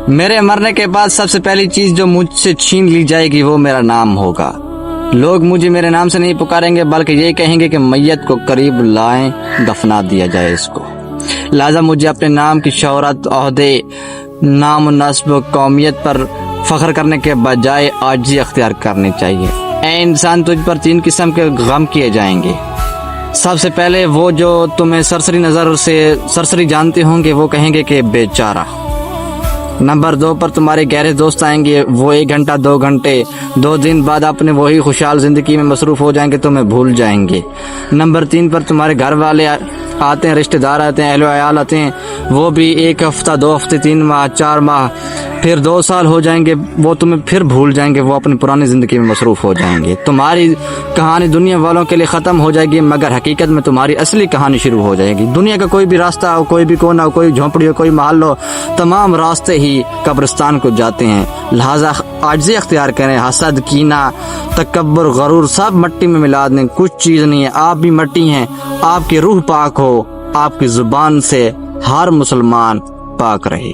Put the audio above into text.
میرے مرنے کے بعد سب سے پہلی چیز جو مجھ سے چھین لی جائے گی وہ میرا نام ہوگا. لوگ مجھے میرے نام سے نہیں پکاریں گے بلکہ یہ کہیں گے کہ میت کو قریب لائیں دفنا دیا جائے اس کو. لہذا مجھے اپنے نام کی شہرت، عہدے، نام و نسب و قومیت پر فخر کرنے کے بجائے عاجزی اختیار کرنی چاہیے. اے انسان، تجھ پر 3 قسم کے غم کیے جائیں گے. سب سے پہلے وہ جو تمہیں سرسری نظر سے سرسری جانتے ہوں گے وہ کہیں گے کہ بیچارہ. نمبر 2 پر تمہارے گہرے دوست آئیں گے. وہ 1 گھنٹہ 2 گھنٹے 2 دن بعد اپنے وہی خوشحال زندگی میں مصروف ہو جائیں گے، تمہیں بھول جائیں گے. نمبر 3 پر تمہارے گھر والے آتے ہیں، رشتہ دار آتے ہیں، اہل و عیال آتے ہیں. وہ بھی 1 ہفتہ 2 ہفتے 3 ماہ 4 ماہ پھر 2 سال ہو جائیں گے، وہ تمہیں پھر بھول جائیں گے، وہ اپنی پرانی زندگی میں مصروف ہو جائیں گے. تمہاری کہانی دنیا والوں کے لیے ختم ہو جائے گی مگر حقیقت میں تمہاری اصلی کہانی شروع ہو جائے گی. دنیا کا کوئی بھی راستہ ہو، کوئی بھی کونا ہو، کوئی جھونپڑی ہو، کوئی محل ہو، تمام راستے ہی قبرستان کو جاتے ہیں. لہٰذا عاجزی اختیار کریں. حسد، کینہ، تکبر، غرور سب مٹی میں ملا دیں، کچھ چیز نہیں ہے. آپ بھی مٹی ہیں. آپ کی روح پاک ہو، آپ کی زبان سے ہر مسلمان پاک رہے.